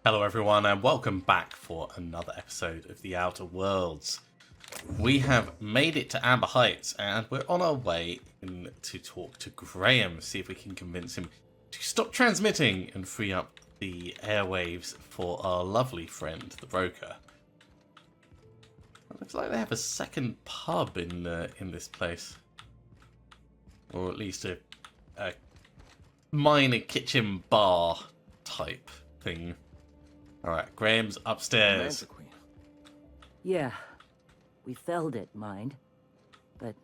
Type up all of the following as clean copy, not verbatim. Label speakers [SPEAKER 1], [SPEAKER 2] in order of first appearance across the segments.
[SPEAKER 1] Hello everyone and welcome back for another episode of The Outer Worlds. We have made it to Amber Heights and we're on our way in to talk to Graham, see if we can convince him to stop transmitting and free up the airwaves for our lovely friend, the broker. It looks like they have a second pub in this place. Or at least a minor kitchen bar type thing. Alright, Graham's upstairs.
[SPEAKER 2] Yeah, we felled it, mind. But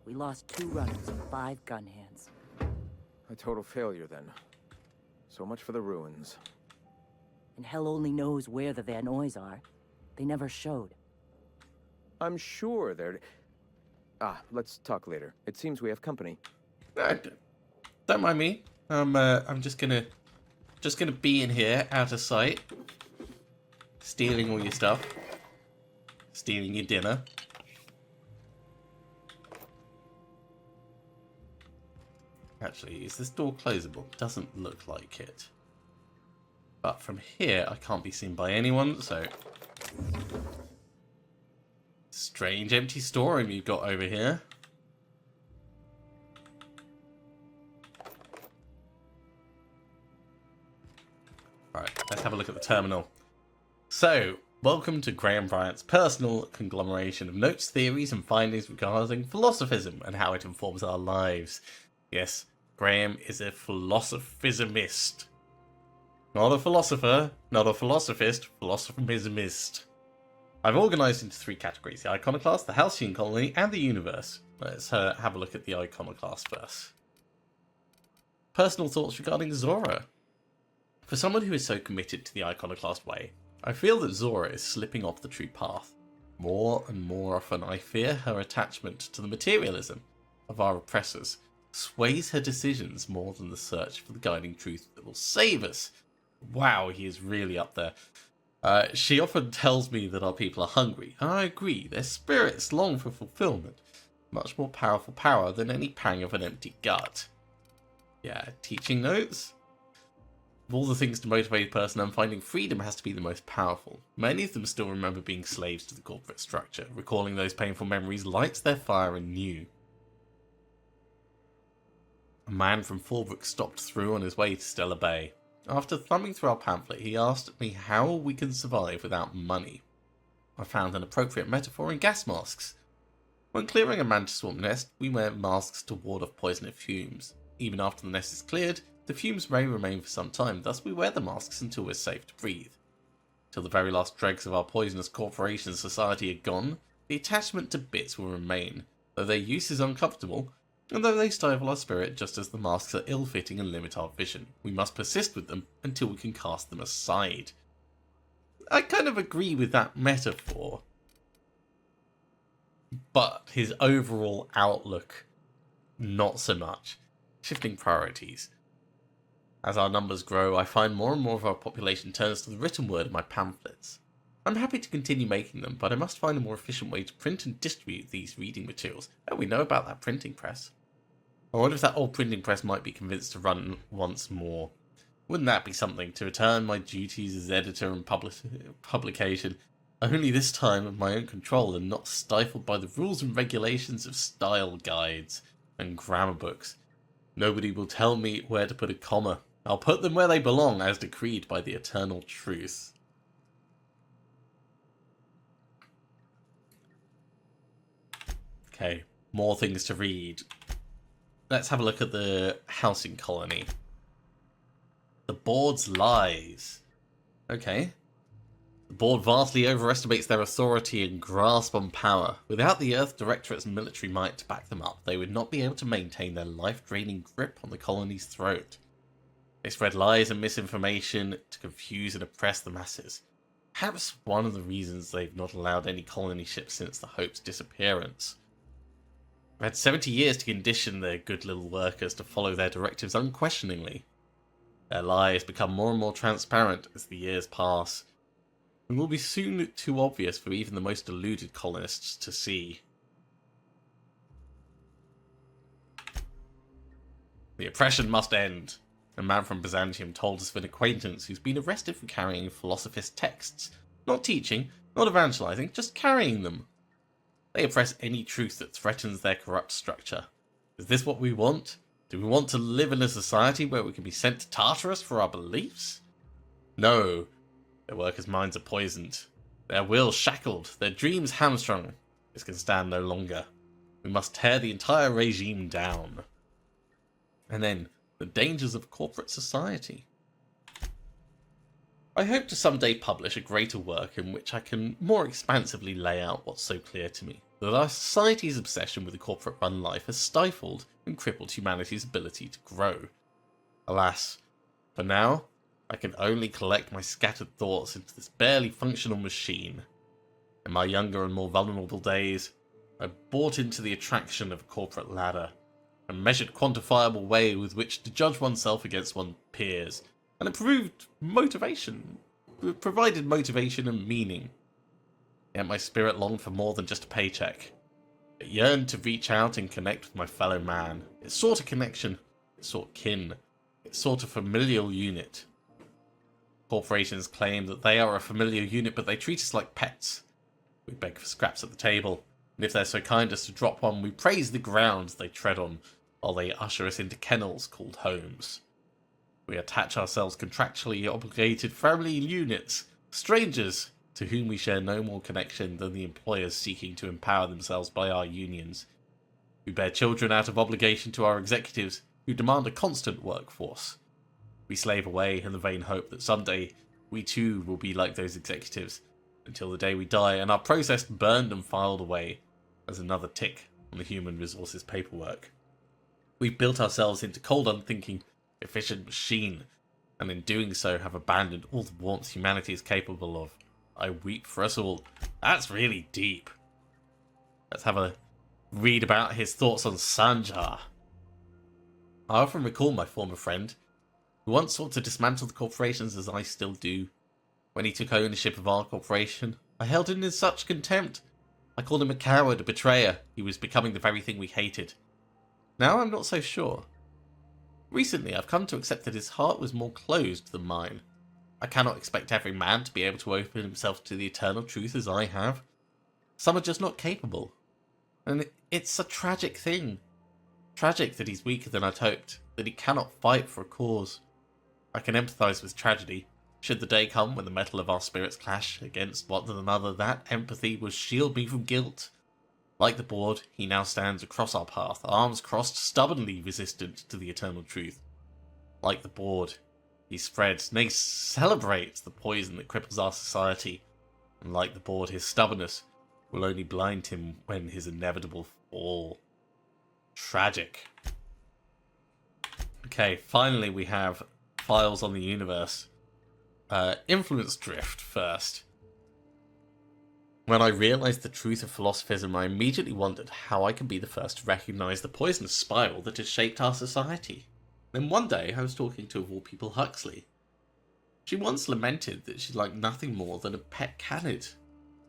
[SPEAKER 2] we lost 2 runners and 5 gun hands.
[SPEAKER 3] A total failure, then. So much for the ruins.
[SPEAKER 2] And hell only knows where the Van Oys are. They never showed.
[SPEAKER 3] I'm sure they're... let's talk later. It seems we have company.
[SPEAKER 1] Don't mind me. I'm just gonna be in here, out of sight, stealing all your stuff, stealing your dinner. Actually, is this door closable? Doesn't look like it. But from here, I can't be seen by anyone, so... Strange empty storeroom you've got over here. Alright, let's have a look at the terminal. So, welcome to Graham Bryant's personal conglomeration of notes, theories, and findings regarding philosophism and how it informs our lives. Yes, Graham is a philosophismist. Not a philosopher, not a philosophist, philosophismist. I've organised into 3 categories: the Iconoclasts, the Halcyon Colony, and the Universe. Let's have a look at the Iconoclast first. Personal thoughts regarding Zora. For someone who is so committed to the Iconoclast way, I feel that Zora is slipping off the true path. More and more often I fear her attachment to the materialism of our oppressors sways her decisions more than the search for the guiding truth that will save us. Wow, he is really up there. She often tells me that our people are hungry, and I agree, their spirits long for fulfillment. Much more powerful power than any pang of an empty gut. Yeah, teaching notes? Of all the things to motivate a person, I'm finding freedom has to be the most powerful. Many of them still remember being slaves to the corporate structure. Recalling those painful memories lights their fire anew. A man from Fallbrook stopped through on his way to Stellar Bay. After thumbing through our pamphlet, he asked me how we can survive without money. I found an appropriate metaphor in gas masks. When clearing a mantis swarm nest, we wear masks to ward off poisonous fumes. Even after the nest is cleared, the fumes may remain for some time, thus we wear the masks until we're safe to breathe. Till the very last dregs of our poisonous corporation society are gone, the attachment to bits will remain, though their use is uncomfortable, and though they stifle our spirit just as the masks are ill-fitting and limit our vision. We must persist with them until we can cast them aside. I kind of agree with that metaphor, but his overall outlook, not so much. Shifting priorities. As our numbers grow, I find more and more of our population turns to the written word in my pamphlets. I'm happy to continue making them, but I must find a more efficient way to print and distribute these reading materials. Oh, we know about that printing press. I wonder if that old printing press might be convinced to run once more. Wouldn't that be something, to return my duties as editor and publication, only this time of my own control and not stifled by the rules and regulations of style guides and grammar books. Nobody will tell me where to put a comma. I'll put them where they belong, as decreed by the eternal truth. Okay, more things to read. Let's have a look at the Halcyon Colony. The board's lies. Okay. The board vastly overestimates their authority and grasp on power. Without the Earth Directorate's military might to back them up, they would not be able to maintain their life-draining grip on the colony's throat. They spread lies and misinformation to confuse and oppress the masses. Perhaps one of the reasons they've not allowed any colony ships since the Hope's disappearance. They've had 70 years to condition their good little workers to follow their directives unquestioningly. Their lies become more and more transparent as the years pass, and will be soon too obvious for even the most deluded colonists to see. The oppression must end. A man from Byzantium told us of an acquaintance who's been arrested for carrying philosophist texts. Not teaching, not evangelizing, just carrying them. They oppress any truth that threatens their corrupt structure. Is this what we want? Do we want to live in a society where we can be sent to Tartarus for our beliefs? No. Their workers' minds are poisoned. Their will shackled. Their dreams hamstrung. This can stand no longer. We must tear the entire regime down. And then, the dangers of corporate society. I hope to someday publish a greater work in which I can more expansively lay out what's so clear to me, that our society's obsession with a corporate-run life has stifled and crippled humanity's ability to grow. Alas, for now, I can only collect my scattered thoughts into this barely functional machine. In my younger and more vulnerable days, I bought into the attraction of a corporate ladder, a measured quantifiable way with which to judge oneself against one's peers, and it provided motivation and meaning. Yet my spirit longed for more than just a paycheck. It yearned to reach out and connect with my fellow man. It sought a connection. It sought kin. It sought a familial unit. Corporations claim that they are a familiar unit, but they treat us like pets. We beg for scraps at the table, and if they're so kind as to drop one, we praise the ground they tread on, while they usher us into kennels called homes. We attach ourselves contractually obligated family units, strangers to whom we share no more connection than the employers seeking to empower themselves by our unions. We bear children out of obligation to our executives, who demand a constant workforce. We slave away in the vain hope that someday we too will be like those executives, until the day we die and are processed, burned and filed away as another tick on the human resources paperwork. We've built ourselves into cold, unthinking, efficient machine, and in doing so have abandoned all the warmth humanity is capable of. I weep for us all. That's really deep. Let's have a read about his thoughts on Sanjar. I often recall my former friend, who once sought to dismantle the corporations as I still do. When he took ownership of our corporation, I held him in such contempt. I called him a coward, a betrayer. He was becoming the very thing we hated. Now I'm not so sure. Recently, I've come to accept that his heart was more closed than mine. I cannot expect every man to be able to open himself to the eternal truth as I have. Some are just not capable. And it's a tragic thing. Tragic that he's weaker than I'd hoped, that he cannot fight for a cause. I can empathise with tragedy. Should the day come when the metal of our spirits clash against one another, that empathy will shield me from guilt. Like the board, he now stands across our path, arms crossed, stubbornly resistant to the eternal truth. Like the board, he spreads, nay celebrates the poison that cripples our society. And like the board, his stubbornness will only blind him when his inevitable fall. Tragic. Okay, finally we have Files on the Universe. Influence drift first. When I realised the truth of philosophism, I immediately wondered how I could be the first to recognise the poisonous spiral that has shaped our society. Then one day I was talking to, of all people, Huxley. She once lamented that she liked nothing more than a pet canid.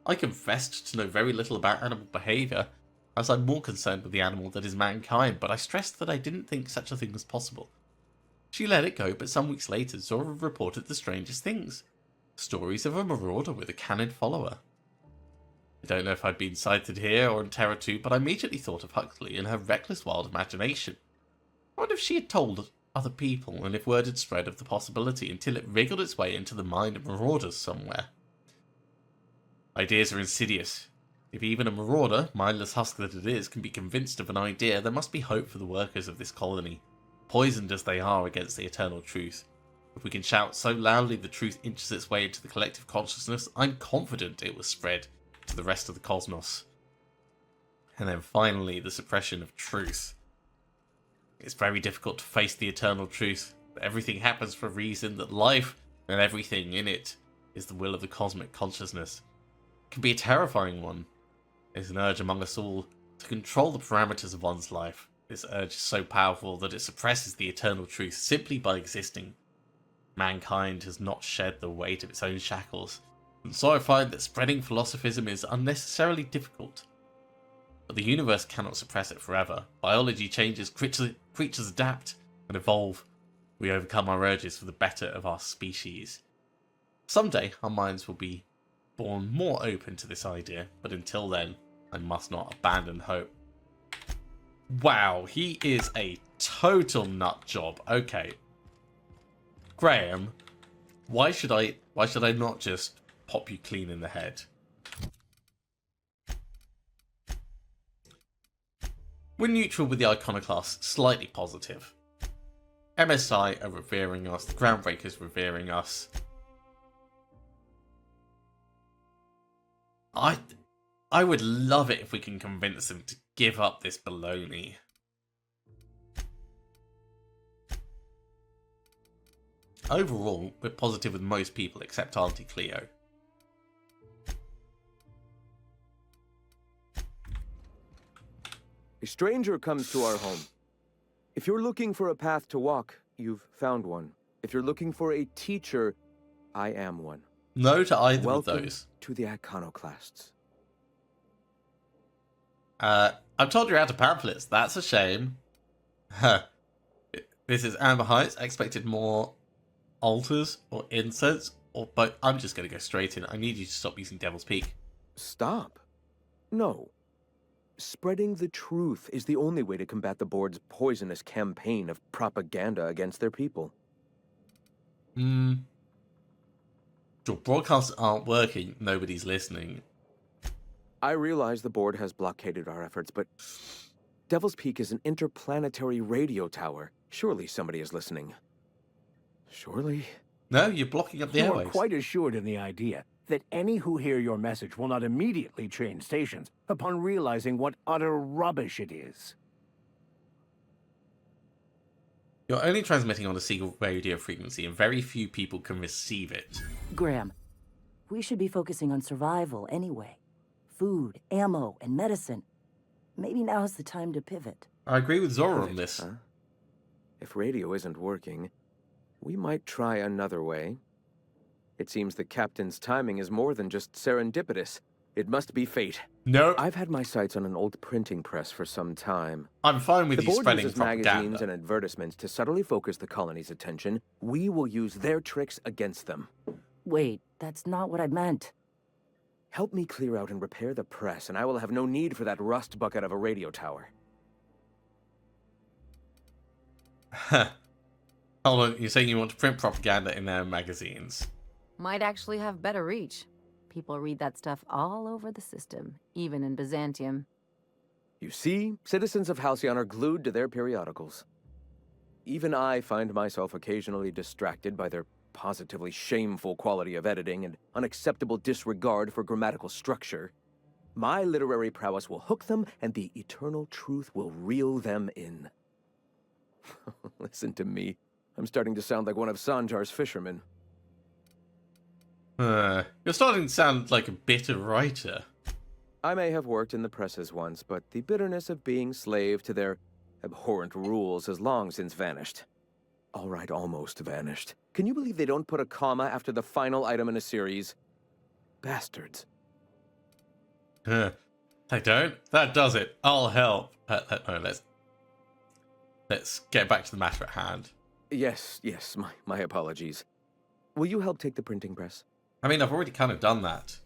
[SPEAKER 1] I confessed to know very little about animal behaviour, as I'm more concerned with the animal that is mankind, but I stressed that I didn't think such a thing was possible. She let it go, but some weeks later saw reported the strangest things. Stories of a marauder with a canid follower. I don't know if I'd been sighted here or in Terra 2, but I immediately thought of Huxley and her reckless wild imagination. I wonder if she had told other people, and if word had spread of the possibility until it wriggled its way into the mind of marauders somewhere. Ideas are insidious. If even a marauder, mindless husk that it is, can be convinced of an idea, there must be hope for the workers of this colony, poisoned as they are against the eternal truth. If we can shout so loudly the truth inches its way into the collective consciousness, I'm confident it will spread to the rest of the cosmos. And then finally, the suppression of truth. It's very difficult to face the eternal truth, that everything happens for a reason, that life and everything in it is the will of the cosmic consciousness. It can be a terrifying one. There's an urge among us all to control the parameters of one's life. This urge is so powerful that it suppresses the eternal truth simply by existing. Mankind has not shed the weight of its own shackles, and so I find that spreading philosophism is unnecessarily difficult. But the universe cannot suppress it forever. Biology changes, creatures adapt and evolve. We overcome our urges for the better of our species. Someday, our minds will be born more open to this idea, but until then, I must not abandon hope. Wow, he is a total nut job. Okay. Graham, why should I not just pop you clean in the head? We're neutral with the Iconoclasts, slightly positive. MSI are revering us, the Groundbreakers revering us. I would love it if we can convince them to give up this baloney. Overall, we're positive with most people except Auntie Cleo.
[SPEAKER 3] A stranger comes to our home. If you're looking for a path to walk, you've found one. If you're looking for a teacher, I am one.
[SPEAKER 1] No to either
[SPEAKER 3] Welcome
[SPEAKER 1] of those.
[SPEAKER 3] to the Iconoclasts.
[SPEAKER 1] I've told you out of pamphlets. That's a shame. Huh. This is Amber Heights. I expected more altars or incense, or but I'm just going to go straight in. I need you to stop using Devil's Peak.
[SPEAKER 3] Stop? No. Spreading the truth is the only way to combat the board's poisonous campaign of propaganda against their people.
[SPEAKER 1] Your broadcasts aren't working. Nobody's listening.
[SPEAKER 3] I realize the board has blockaded our efforts, but Devil's Peak is an interplanetary radio tower. Surely somebody is listening. Surely?
[SPEAKER 1] No, you're blocking up the
[SPEAKER 4] You are
[SPEAKER 1] airwaves.
[SPEAKER 4] quite assured in the idea that any who hear your message will not immediately change stations upon realizing what utter rubbish it is.
[SPEAKER 1] You're only transmitting on a single radio frequency, and very few people can receive it.
[SPEAKER 2] Graham, we should be focusing on survival anyway. Food, ammo, and medicine. Maybe now's the time to pivot.
[SPEAKER 1] I agree with Zora on
[SPEAKER 3] Pivot,
[SPEAKER 1] this.
[SPEAKER 3] huh? If radio isn't working, we might try another way. It seems the captain's timing is more than just serendipitous. It must be fate.
[SPEAKER 1] No,
[SPEAKER 3] I've had my sights on an old printing press for some time.
[SPEAKER 1] I'm fine with
[SPEAKER 3] The
[SPEAKER 1] you
[SPEAKER 3] board
[SPEAKER 1] spreading
[SPEAKER 3] uses magazines
[SPEAKER 1] propaganda.
[SPEAKER 3] and advertisements to subtly focus the colony's attention. We will use their tricks against them.
[SPEAKER 2] Wait, that's not what I meant.
[SPEAKER 3] Help me clear out and repair the press, and I will have no need for that rust bucket of a radio tower.
[SPEAKER 1] Hold on, you're saying you want to print propaganda in their magazines?
[SPEAKER 5] Might actually have better reach. People read that stuff all over the system, even in Byzantium.
[SPEAKER 3] You see, citizens of Halcyon are glued to their periodicals. Even I find myself occasionally distracted by their positively shameful quality of editing and unacceptable disregard for grammatical structure. My literary prowess will hook them, and the eternal truth will reel them in. Listen to me. I'm starting to sound like one of Sanjar's fishermen.
[SPEAKER 1] You're starting to sound like a bitter writer.
[SPEAKER 3] I may have worked in the presses once, but the bitterness of being slave to their abhorrent rules has long since vanished. All right, almost vanished. Can you believe they don't put a comma after the final item in a series? Bastards.
[SPEAKER 1] They don't? That does it. I'll help. No, let's get back to the matter at hand.
[SPEAKER 3] Yes, my apologies. Will you help take the printing press?
[SPEAKER 1] I mean, I've already kind of done that.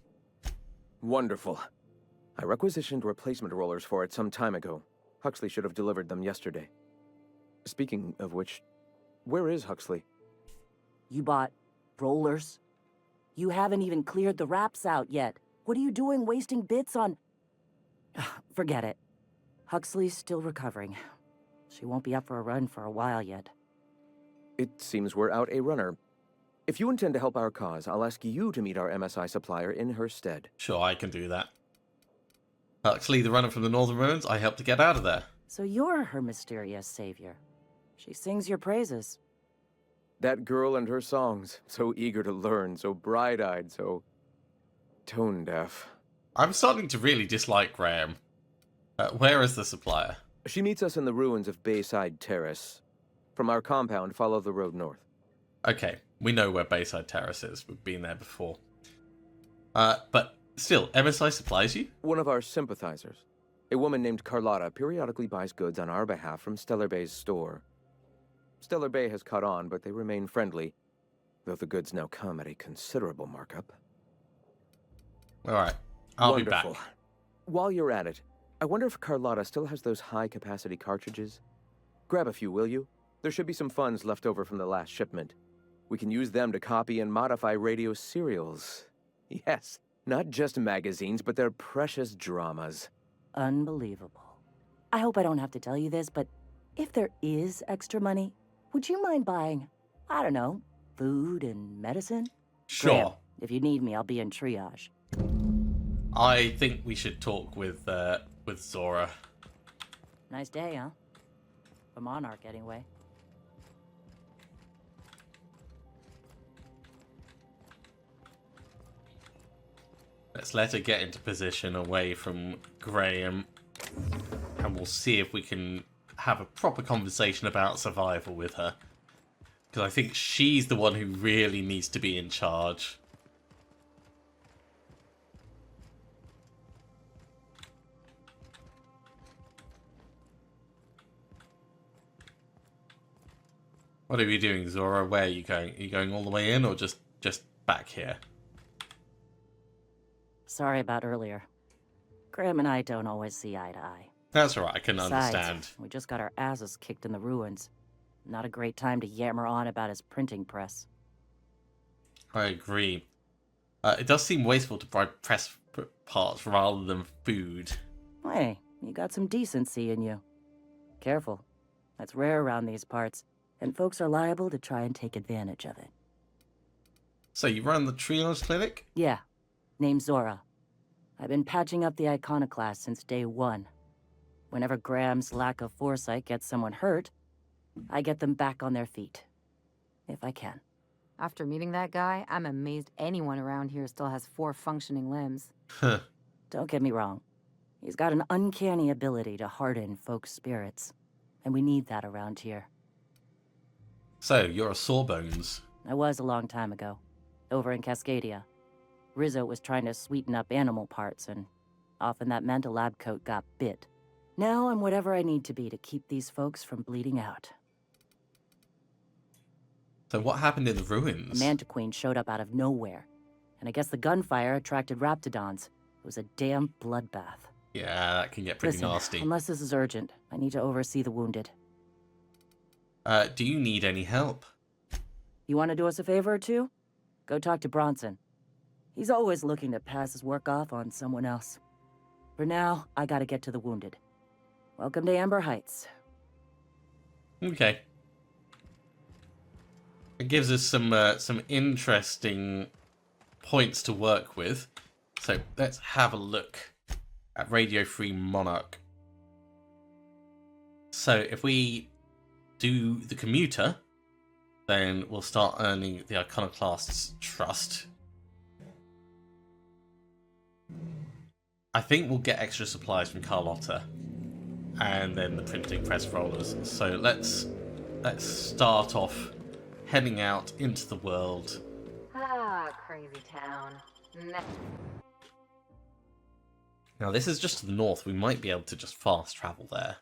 [SPEAKER 3] Wonderful. I requisitioned replacement rollers for it some time ago. Huxley should have delivered them yesterday. Speaking of which, where is Huxley?
[SPEAKER 2] You bought rollers? You haven't even cleared the wraps out yet. What are you doing wasting bits on... Forget it. Huxley's still recovering. She won't be up for a run for a while yet.
[SPEAKER 3] It seems we're out a runner. If you intend to help our cause, I'll ask you to meet our MSI supplier in her stead.
[SPEAKER 1] Sure, I can do that. Huxley, the runner from the Northern Ruins, I helped to get out of there.
[SPEAKER 2] So you're her mysterious savior. She sings your praises.
[SPEAKER 3] That girl and her songs, so eager to learn, so bright-eyed, so tone-deaf.
[SPEAKER 1] I'm starting to really dislike Graham. Where is the supplier?
[SPEAKER 3] She meets us in the ruins of Bayside Terrace. From our compound, follow the road north.
[SPEAKER 1] Okay, we know where Bayside Terrace is. We've been there before. But still, MSI supplies you?
[SPEAKER 3] One of our sympathizers, a woman named Carlotta, periodically buys goods on our behalf from Stellar Bay's store. Stellar Bay has caught on, but they remain friendly, though the goods now come at a considerable markup.
[SPEAKER 1] Alright, I'll
[SPEAKER 3] Wonderful.
[SPEAKER 1] be back.
[SPEAKER 3] While you're at it, I wonder if Carlotta still has those high-capacity cartridges? Grab a few, will you? There should be some funds left over from the last shipment. We can use them to copy and modify radio serials. Yes, not just magazines, but their precious dramas.
[SPEAKER 2] Unbelievable. I hope I don't have to tell you this, but if there is extra money, would you mind buying, I don't know, food and medicine?
[SPEAKER 1] Sure.
[SPEAKER 2] Graham, if you need me, I'll be in triage.
[SPEAKER 1] I think we should talk with Zora.
[SPEAKER 2] Nice day, huh? For Monarch, anyway.
[SPEAKER 1] Let's let her get into position away from Graham, and we'll see if we can have a proper conversation about survival with her. Because I think she's the one who really needs to be in charge. What are you doing, Zora? Where are you going? Are you going all the way in, or just back here?
[SPEAKER 2] Sorry about earlier. Graham and I don't always see eye to eye.
[SPEAKER 1] That's alright, I can
[SPEAKER 2] Besides,
[SPEAKER 1] understand.
[SPEAKER 2] we just got our asses kicked in the ruins. Not a great time to yammer on about his printing press.
[SPEAKER 1] I agree. It does seem wasteful to buy press parts rather than food.
[SPEAKER 2] Hey, you got some decency in you. Careful. That's rare around these parts, and folks are liable to try and take advantage of it.
[SPEAKER 1] So you run the triage clinic?
[SPEAKER 2] Yeah, name's Zora. I've been patching up the Iconoclasts since day one. Whenever Graham's lack of foresight gets someone hurt, I get them back on their feet. If I can.
[SPEAKER 5] After meeting that guy, I'm amazed anyone around here still has 4 functioning limbs.
[SPEAKER 1] Huh.
[SPEAKER 2] Don't get me wrong. He's got an uncanny ability to harden folks' spirits, and we need that around here.
[SPEAKER 1] So, you're a Sawbones.
[SPEAKER 2] I was a long time ago, over in Cascadia. Rizzo was trying to sweeten up animal parts, and often that meant a lab coat got bit. Now I'm whatever I need to be to keep these folks from bleeding out.
[SPEAKER 1] So what happened in the
[SPEAKER 2] A
[SPEAKER 1] ruins?
[SPEAKER 2] mantiqueen showed up out of nowhere, and I guess the gunfire attracted raptidons. It was a damn bloodbath.
[SPEAKER 1] Yeah, that can get pretty
[SPEAKER 2] Listen,
[SPEAKER 1] nasty.
[SPEAKER 2] unless this is urgent, I need to oversee the wounded.
[SPEAKER 1] Do you need any help?
[SPEAKER 2] You want to do us a favor or two? Go talk to Bronson. He's always looking to pass his work off on someone else. For now, I gotta get to the wounded. Welcome to Amber Heights.
[SPEAKER 1] Okay. It gives us some interesting points to work with. So let's have a look at Radio Free Monarch. So if we do the commuter, then we'll start earning the Iconoclasts trust. I think we'll get extra supplies from Carlotta, and then the printing press rollers. So let's start off heading out into the world.
[SPEAKER 5] Ah, crazy town.
[SPEAKER 1] Now this is just to the north. We might be able to just fast travel there.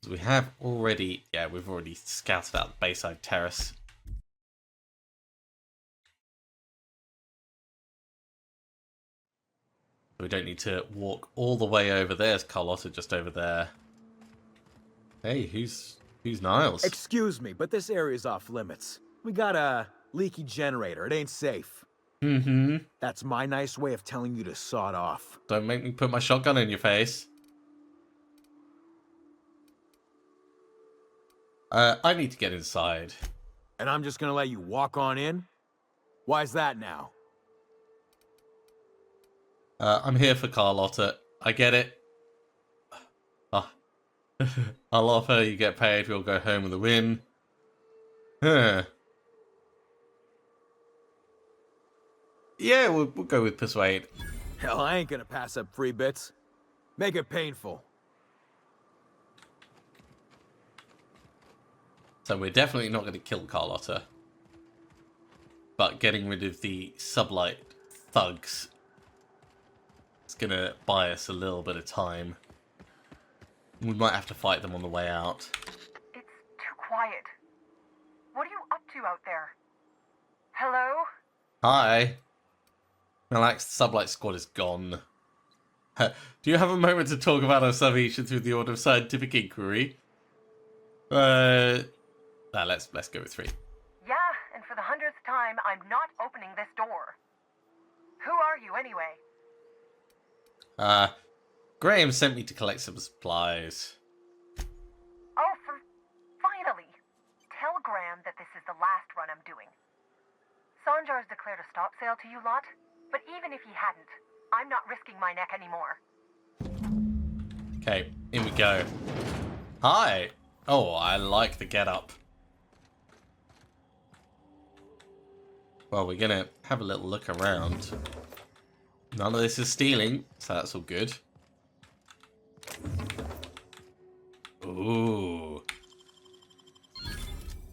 [SPEAKER 1] So we have already, yeah, we've already scouted out the Bayside Terrace. We don't need to walk all the way over there. There's Carlotta just over there. Hey, who's Niles?
[SPEAKER 6] Excuse me, but this area's off limits. We got a leaky generator. It ain't safe.
[SPEAKER 1] Mm-hmm.
[SPEAKER 6] That's my nice way of telling you to sod off.
[SPEAKER 1] Don't make me put my shotgun in your face. I need to get inside.
[SPEAKER 6] And I'm just gonna let you walk on in? Why's that now?
[SPEAKER 1] I'm here for Carlotta. I get it. Ah. I'll offer, you get paid, we'll go home with a win. Huh. Yeah, we'll go with persuade.
[SPEAKER 6] Hell, I ain't gonna pass up free bits. Make it painful.
[SPEAKER 1] So we're definitely not going to kill Carlotta. But getting rid of the sublight thugs, it's going to buy us a little bit of time. We might have to fight them on the way out.
[SPEAKER 7] It's too quiet. What are you up to out there? Hello?
[SPEAKER 1] Hi. Relax, the Sublight Squad is gone. Do you have a moment to talk about our salvation through the order of scientific inquiry? Let's go with 3.
[SPEAKER 7] Yeah, and for the 100th time, I'm not opening this door. Who are you anyway?
[SPEAKER 1] Graham sent me to collect some supplies.
[SPEAKER 7] Oh, finally! Tell Graham that this is the last run I'm doing. Sanjar's declared a stop sale to you lot, but even if he hadn't, I'm not risking my neck anymore.
[SPEAKER 1] Okay, in we go. Hi! Oh, I like the getup. Well, we're gonna have a little look around. None of this is stealing, so that's all good. Ooh.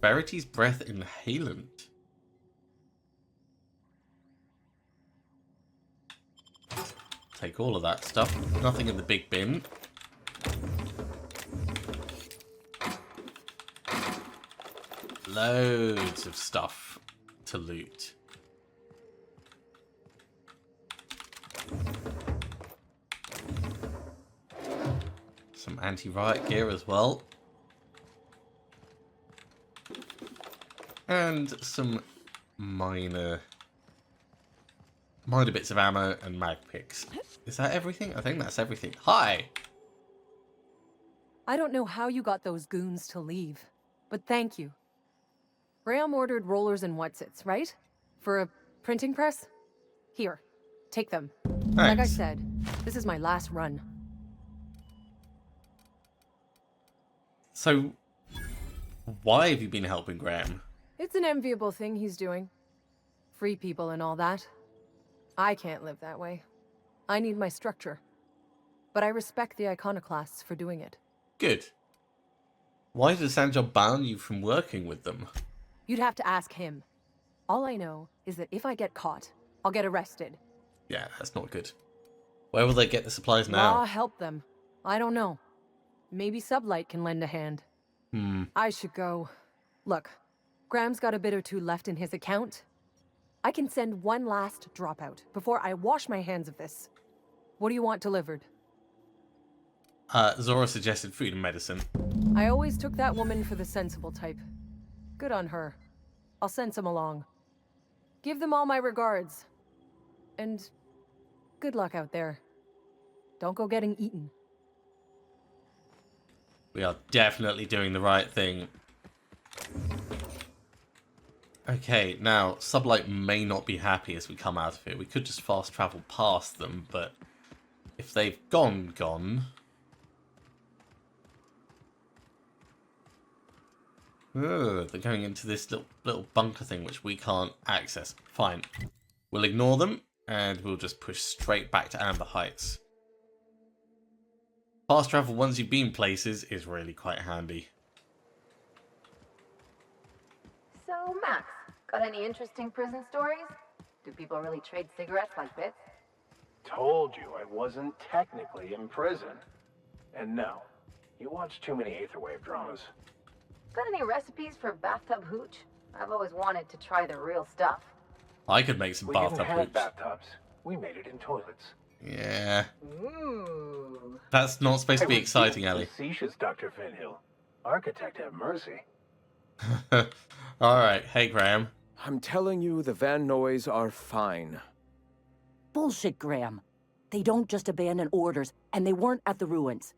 [SPEAKER 1] Verity's Breath Inhalant. Take all of that stuff. Nothing in the big bin. Loads of stuff to loot. Some anti-riot gear as well. And some minor bits of ammo and mag picks. Is that everything? I think that's everything. Hi!
[SPEAKER 8] I don't know how you got those goons to leave, but thank you. Graham ordered rollers and whatsits, right? For a printing press? Here, take them. Like I
[SPEAKER 1] Thanks.
[SPEAKER 8] said, this is my last run.
[SPEAKER 1] So, why have you been helping Graham?
[SPEAKER 8] It's an enviable thing he's doing. Free people and all that. I can't live that way. I need my structure. But I respect the Iconoclasts for doing it.
[SPEAKER 1] Good. Why does Sanjar ban you from working with them?
[SPEAKER 8] You'd have to ask him. All I know is that if I get caught, I'll get arrested.
[SPEAKER 1] Yeah, that's not good. Where will they get the supplies
[SPEAKER 8] Law
[SPEAKER 1] now?
[SPEAKER 8] help them. I don't know. Maybe Sublight can lend a hand. I should go. Look, Graham's got a bit or two left in his account. I can send one last dropout before I wash my hands of this. What do you want delivered?
[SPEAKER 1] Zora suggested food and medicine.
[SPEAKER 8] I always took that woman for the sensible type. Good on her. I'll send some along. Give them all my regards. And good luck out there. Don't go getting eaten.
[SPEAKER 1] We are definitely doing the right thing. Okay, now, Sublight may not be happy as we come out of here. We could just fast travel past them, but if they've gone... Ugh, they're going into this little bunker thing which we can't access. Fine. We'll ignore them, and we'll just push straight back to Amber Heights. Fast travel once you've been places is really quite handy.
[SPEAKER 5] So, Max, got any interesting prison stories? Do people really trade cigarettes like bits?
[SPEAKER 4] Told you I wasn't technically in prison. And no, you watch too many Aetherwave dramas.
[SPEAKER 5] Got any recipes for bathtub hooch? I've always wanted to try the real stuff.
[SPEAKER 1] I could make some
[SPEAKER 4] We
[SPEAKER 1] bathtub
[SPEAKER 4] didn't have
[SPEAKER 1] hoops.
[SPEAKER 4] bathtubs. We made it in toilets.
[SPEAKER 1] Yeah.
[SPEAKER 5] Ooh.
[SPEAKER 1] That's not supposed to be exciting, Ellie.
[SPEAKER 4] Facetious, Dr. Finhill. Architect have mercy.
[SPEAKER 1] Alright, hey Graham.
[SPEAKER 3] I'm telling you, the Van Noys are fine.
[SPEAKER 2] Bullshit, Graham. They don't just abandon orders, and they weren't at the ruins.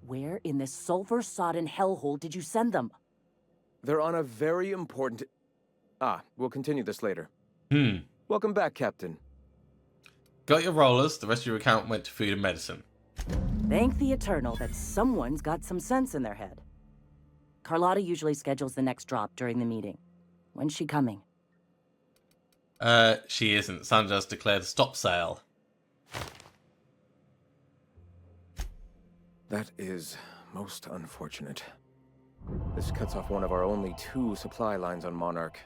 [SPEAKER 2] Where in this sulfur-sodden hellhole did you send them?
[SPEAKER 3] They're on a very important... we'll continue this later.
[SPEAKER 1] Hmm.
[SPEAKER 3] Welcome back, Captain.
[SPEAKER 1] Got your rollers, the rest of your account went to food and medicine.
[SPEAKER 2] Thank the Eternal that someone's got some sense in their head. Carlotta usually schedules the next drop during the meeting. When's she coming?
[SPEAKER 1] She isn't. Sanjar's declared a stop sale.
[SPEAKER 3] That is most unfortunate. This cuts off one of our only 2 supply lines on Monarch.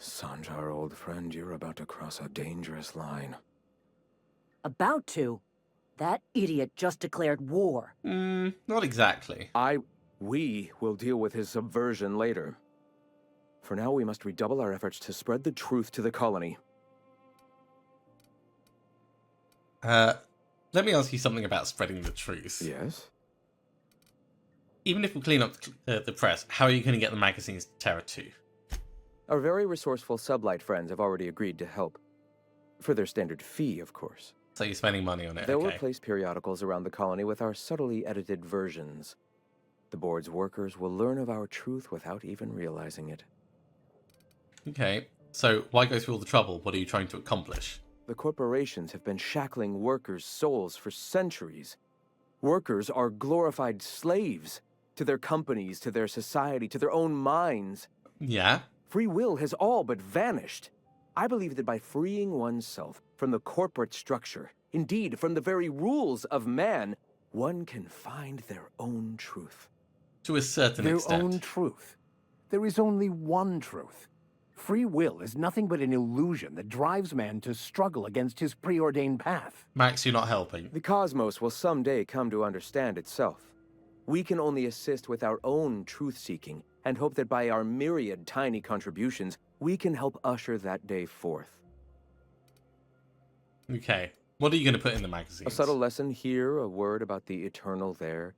[SPEAKER 3] Sanjar, old friend, you're about to cross a dangerous line.
[SPEAKER 2] About to. That idiot just declared war.
[SPEAKER 1] Not exactly.
[SPEAKER 3] We will deal with his subversion later. For now, we must redouble our efforts to spread the truth to the colony.
[SPEAKER 1] Let me ask you something about spreading the truth.
[SPEAKER 3] Yes?
[SPEAKER 1] Even if we clean up the press, how are you going to get the magazines to Terra 2?
[SPEAKER 3] Our very resourceful sublight friends have already agreed to help. For their standard fee, of course.
[SPEAKER 1] So you're spending money on it,
[SPEAKER 3] They'll
[SPEAKER 1] okay.
[SPEAKER 3] replace periodicals around the colony with our subtly edited versions. The board's workers will learn of our truth without even realizing it.
[SPEAKER 1] Okay, so why go through all the trouble? What are you trying to accomplish?
[SPEAKER 3] The corporations have been shackling workers' souls for centuries. Workers are glorified slaves to their companies, to their society, to their own minds.
[SPEAKER 1] Yeah?
[SPEAKER 3] Free will has all but vanished. I believe that by freeing oneself from the corporate structure, indeed from the very rules of man, one can find their own truth.
[SPEAKER 1] To a certain
[SPEAKER 4] Their
[SPEAKER 1] extent.
[SPEAKER 4] own truth. There is only one truth. Free will is nothing but an illusion that drives man to struggle against his preordained path.
[SPEAKER 1] Max, you're not helping.
[SPEAKER 3] The cosmos will someday come to understand itself. We can only assist with our own truth-seeking and hope that by our myriad tiny contributions, we can help usher that day forth.
[SPEAKER 1] Okay, what are you going to put in the
[SPEAKER 3] A
[SPEAKER 1] magazines?
[SPEAKER 3] subtle lesson here, a word about the eternal there.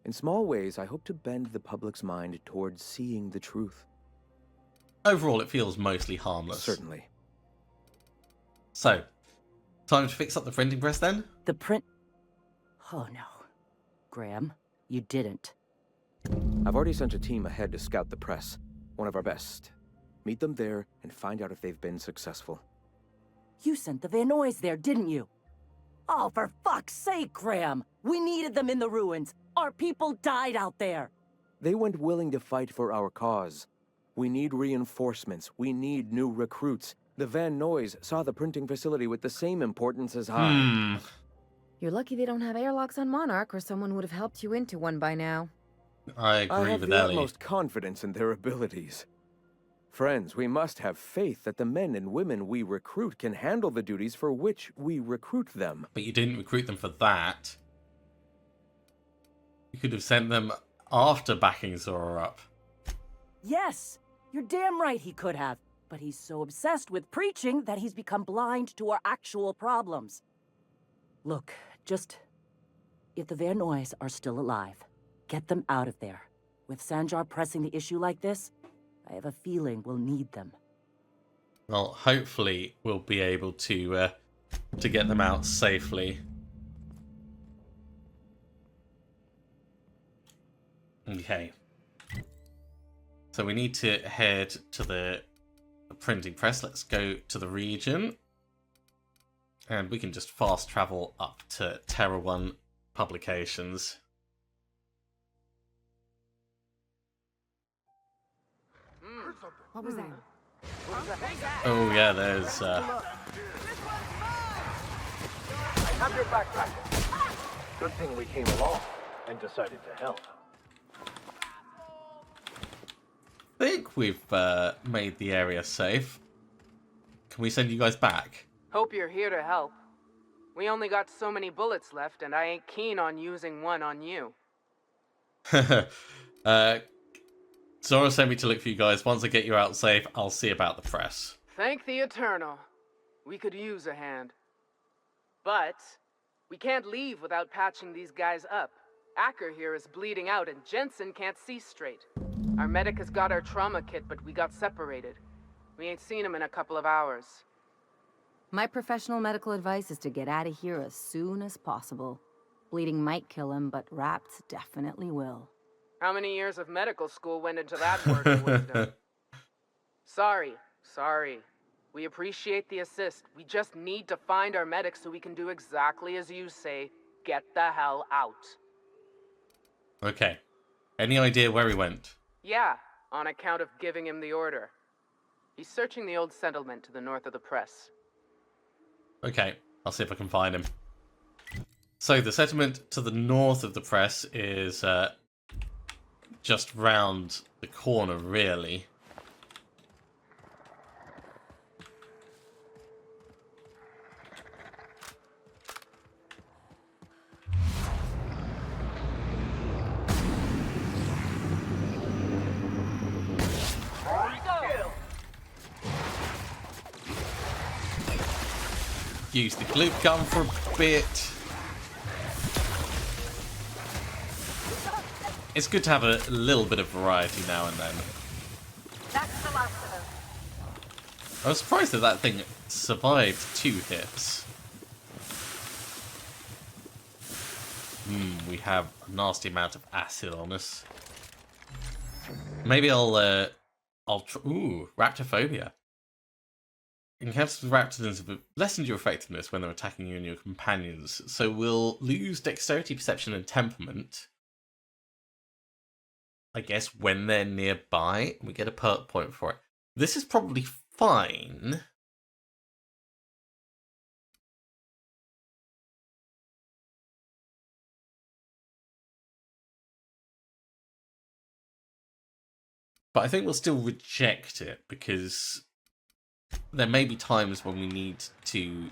[SPEAKER 3] In small ways, I hope to bend the public's mind towards seeing the truth.
[SPEAKER 1] Overall, it feels mostly harmless.
[SPEAKER 3] Certainly.
[SPEAKER 1] So, time to fix up the printing press then?
[SPEAKER 2] The print... Oh no. Graham, you didn't.
[SPEAKER 3] I've already sent a team ahead to scout the press. One of our best. Meet them there and find out if they've been successful.
[SPEAKER 2] You sent the Van Noys there, didn't you? Oh, for fuck's sake, Graham! We needed them in the ruins. Our people died out there.
[SPEAKER 3] They went willing to fight for our cause. We need reinforcements. We need new recruits. The Van Noys saw the printing facility with the same importance as I.
[SPEAKER 5] You're lucky they don't have airlocks on Monarch, or someone would have helped you into one by now.
[SPEAKER 1] I
[SPEAKER 3] I
[SPEAKER 1] agree
[SPEAKER 3] have
[SPEAKER 1] with
[SPEAKER 3] the
[SPEAKER 1] Ellie.
[SPEAKER 3] utmost confidence in their abilities. Friends, we must have faith that the men and women we recruit can handle the duties for which we recruit them.
[SPEAKER 1] But you didn't recruit them for that. You could have sent them after backing Zora up.
[SPEAKER 2] Yes, you're damn right he could have. But he's so obsessed with preaching that he's become blind to our actual problems. Look, just... If the Van Noys are still alive, get them out of there. With Sanjar pressing the issue like this, I have a feeling we'll need them.
[SPEAKER 1] Well, hopefully we'll be able to get them out safely. Okay. So we need to head to the printing press. Let's go to the region. And we can just fast travel up to Terra 1 publications.
[SPEAKER 8] What was that?
[SPEAKER 1] Oh yeah, there's
[SPEAKER 4] Have your backpack. Good thing we came along and decided to help.
[SPEAKER 1] I think we've made the area safe. Can we send you guys back?
[SPEAKER 9] Hope you're here to help. We only got so many bullets left, and I ain't keen on using one on you.
[SPEAKER 1] Zora sent me to look for you guys. Once I get you out safe, I'll see about the press.
[SPEAKER 9] Thank the Eternal. We could use a hand. But we can't leave without patching these guys up. Acker here is bleeding out, and Jensen can't see straight. Our medic has got our trauma kit, but we got separated. We ain't seen him in a couple of hours.
[SPEAKER 5] My professional medical advice is to get out of here as soon as possible. Bleeding might kill him, but wrapped definitely will.
[SPEAKER 9] How many years of medical school went into that word of wisdom? Sorry. We appreciate the assist. We just need to find our medic so we can do exactly as you say. Get the hell out.
[SPEAKER 1] Okay. Any idea where he went?
[SPEAKER 9] Yeah, on account of giving him the order. He's searching the old settlement to the north of the press.
[SPEAKER 1] Okay, I'll see if I can find him. So the settlement to the north of the press is just round the corner, really. use the gloop gun for a bit. It's good to have a little bit of variety now and then.
[SPEAKER 7] That's the last of them.
[SPEAKER 1] I was surprised that that thing survived 2 hits. We have a nasty amount of acid on us. Maybe I'll ooh, Raptophobia. Encounters with raptors have lessened your effectiveness when they're attacking you and your companions, so we'll lose dexterity, perception, and temperament. I guess when they're nearby, we get a perk point for it. This is probably fine. But I think we'll still reject it, because there may be times when we need to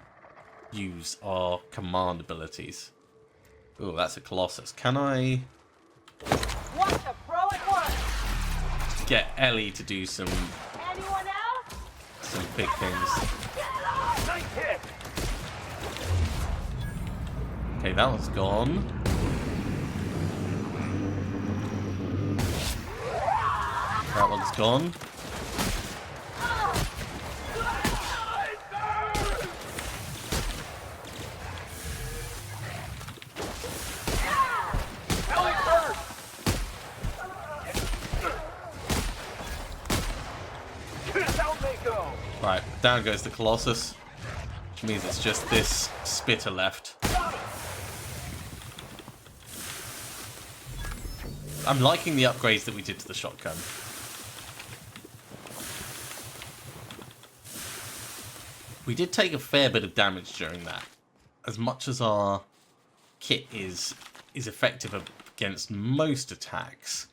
[SPEAKER 1] use our command abilities. Oh, that's a Colossus. Can I
[SPEAKER 7] What the throw it was?
[SPEAKER 1] get Ellie to do some
[SPEAKER 7] Anyone else?
[SPEAKER 1] big things?
[SPEAKER 6] Nice hit!
[SPEAKER 1] Okay, that one's gone. That one's gone. Right, down goes the Colossus, which means it's just this spitter left. I'm liking the upgrades that we did to the shotgun. We did take a fair bit of damage during that. As much as our kit is effective against most attacks,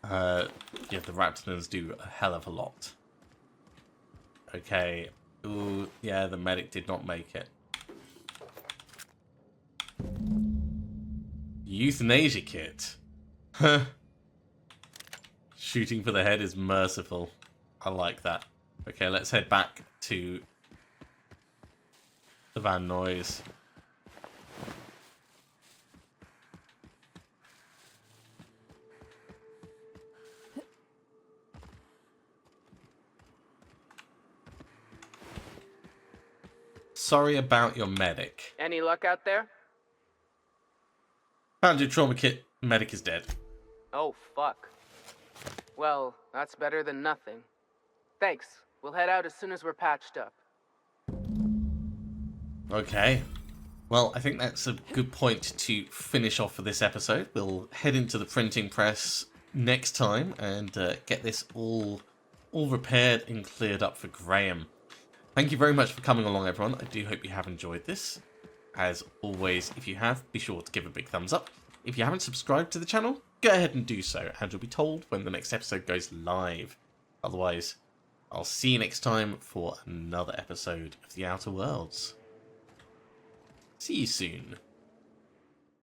[SPEAKER 1] yeah, the Raptors do a hell of a lot. Okay. Ooh, yeah, the medic did not make it. Euthanasia kit. Huh. Shooting for the head is merciful. I like that. Okay, let's head back to the Van Nuys. Sorry about your medic.
[SPEAKER 9] Any luck out there?
[SPEAKER 1] Found your trauma kit. Medic is dead.
[SPEAKER 9] Oh, fuck. Well, that's better than nothing. Thanks. We'll head out as soon as we're patched up.
[SPEAKER 1] Okay. Well, I think that's a good point to finish off for this episode. We'll head into the printing press next time and get this all repaired and cleared up for Graham. Thank you very much for coming along, everyone. I do hope you have enjoyed this. As always, if you have, be sure to give a big thumbs up. If you haven't subscribed to the channel, go ahead and do so, and you'll be told when the next episode goes live. Otherwise, I'll see you next time for another episode of The Outer Worlds. See you soon.